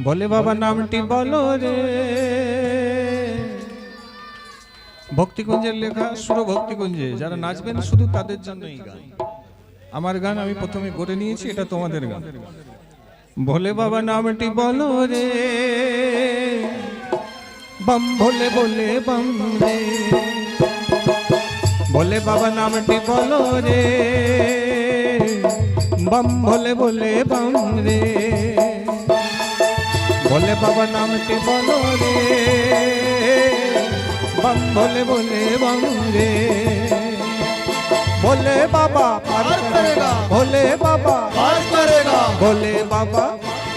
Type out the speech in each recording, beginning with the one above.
বলে বাবা নামটি বলো রে। ভক্তিকুঞ্জের লেখা, সুর ভক্তিকুঞ্জে। যারা নাচবেন শুধু তাদের জন্য এই গান। আমার গান আমি প্রথমে করে নিয়েছি, এটা তোমাদের গান। ভোলে বাবা নামটি বলো রে, বম ভোলে বলে বম রে। ভোলে বাবা নামটি বলো রে, বম ভোলে বলে বম রে। ভোলে বাবা নামটি বলো রে, बम भोले बोले बम रे। भोले बाबा पार करेगा, भोले बाबा पार करेगा, भोले बाबा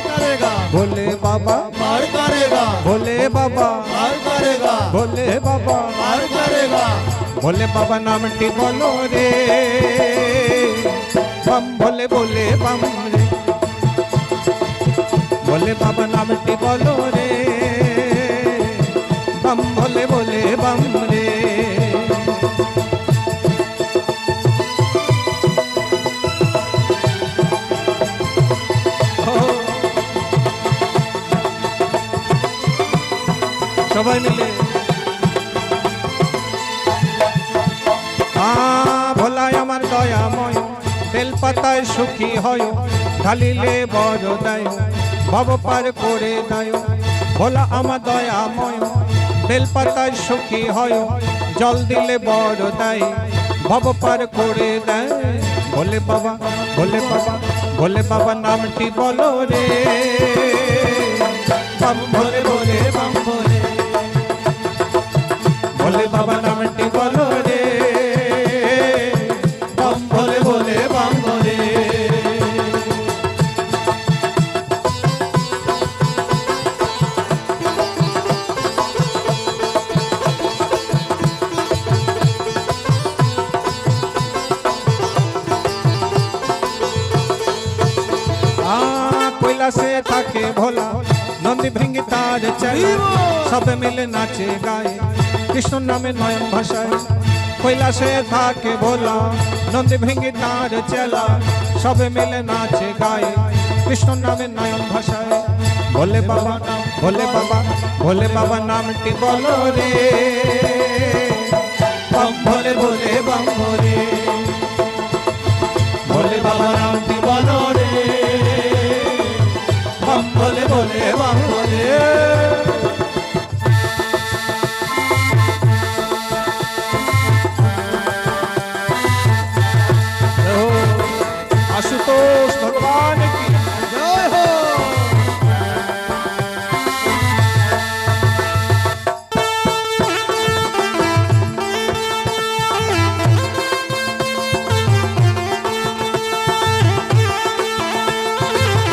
करेगा, भोले बाबा पार करेगा, भोले बाबा पार करेगा, भोले बाबा पार करेगा। भोले बाबा नामटी बोलो रे, बम भोले बोले बम रे। भोले बाबा नामटी बोलो रे, बम भोले बोले बम रे। সবাই মিলে ভোলায় আমার দয়াময়, বেলপাতায় সুখী হয়, ঢালিলে বড় দায়, ভব পার করে দায়। ভোলা আমার দয়াময়, বেলপাতায় সুখী হয়, জল দিলে বড় দেয়, ভব পার করে দেয়। ভোলে বাবা, ভোলে বাবা, ভোলে বাবা নামটি বলো রে, বম ভোলে বলে বম ভোলে। ভোলে বাবা নামটি বলো রে, বম ভোলে বলে বম ভোলে। কৈলাসে থাকে ভোলা, নন্দী ভৃঙ্গি তার চেলা, সব মিলে নাচে গায়ে কৃষ্ণ নামে নয়ন ভাষায়। কৈলাসে থাকে ভোলা, নন্দী ভৃঙ্গি তার চেলা, সব মিলে নাচে গায়ে কৃষ্ণ নামে নয়ন ভাষায়। ভোলে বাবা, ভোলে বাবা, ভোলে বাবা নামটি বলো রে, বম ভোলে বলে বম ভোলে। ভোলে বাবা নামটি বলো রে, बम भोले बोले बम भोले। आशुतोष भगवान की जय हो।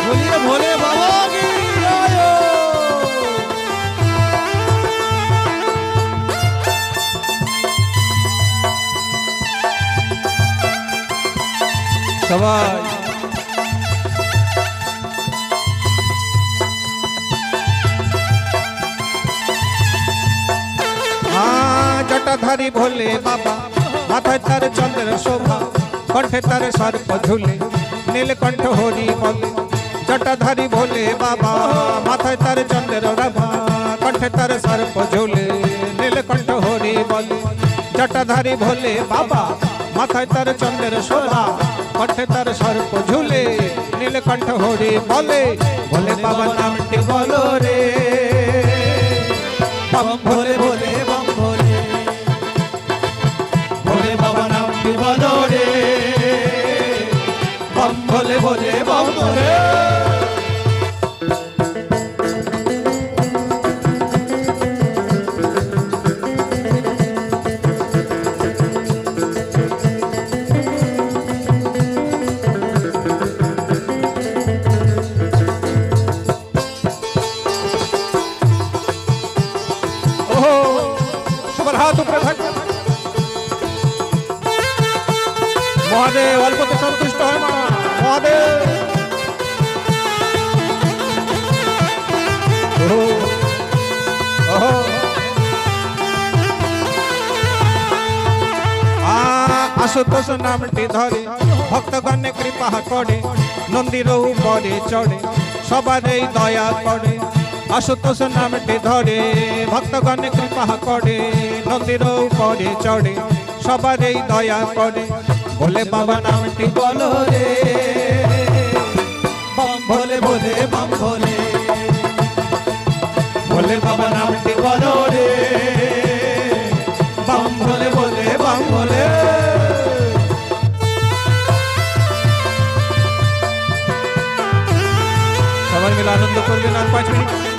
बोलिए भोले बाबा की जय हो। সবাই জটাধারী ভোলে বাবা, মাথায় তার চন্দ্র শোভা, কণ্ঠে তার সর্প ঝুলে, নীলকণ্ঠ হরি বলে। জটাধারী ভোলে বাবা, মাথায় তার চন্দ্র রাভা, কণ্ঠে তার সর্প ঝুলে, নীলকণ্ঠ হরি বলে। জটাধারী ভোলে বাবা, মাথায় তার চন্দ্র শোভা, কণ্ঠে তার সর্প ঝুলে, নীলকণ্ঠ হরি বলে। ভোলে বাবা নামটি বলো রে, বম ভোলে ভোলে বম ভোলে। ভোলে বাবা নামটি বলো রে, বম ভোলে ভোলে বম ভোলে। হাত উপরে থাকবে। মহাদেব অল্পতে সন্তুষ্ট হয় না, মহাদেব। আশুতোষ নামটি ধরে, ভক্তগণে কৃপা করে, নন্দীর উপরে চড়ে, সবার এই দয়া করে আশুতোষ নামটি ধরে ভক্তগণে কৃপা করে নদীর উপরে চড়ে সবার এই দয়া করে ভোলে বাবা নামটি বলো রে বম ভোলে ভোলে বম ভোলে ভোলে বাবা নামটি বলো রে বম ভোলে ভোলে বম ভোলে সবাই মিলে আনন্দ করবেন আর 5 মিনিট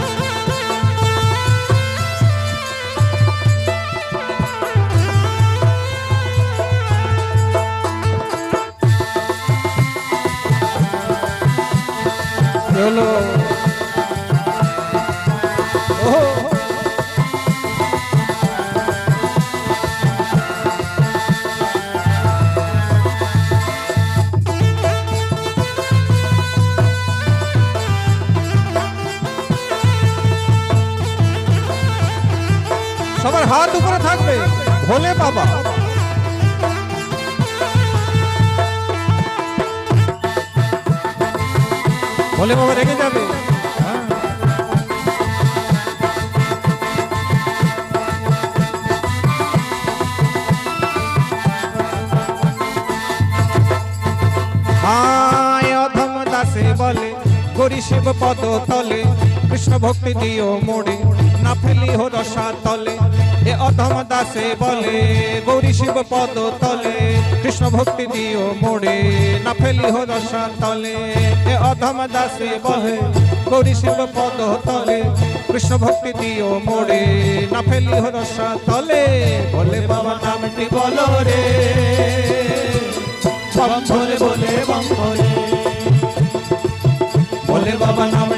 চলো সবার হাত উপরে থাকবে ভোলে বাবা ভোলে বাবা রেগে যাবে হ্যাঁ। হায় অধম দাসে বলে গরি শিব পদ তলে কৃষ্ণ ভক্তি দিও মোড়ে না ফেলি হো রসা তলে এ অধম দাসে বলে গৌরী শিব পদ তলে কৃষ্ণ ভক্তি দিও মোড়ে না ফেলি হো রসা তলে এ অধম দাসে বলে গৌরী শিব পদ তলে কৃষ্ণ ভক্তি দিও মোড়ে না ফেলি হো রসা তলে বলে বাবা নামটি বলো রে বম ভোলে ভোলে বম ভোলে বলে বাবা নামটি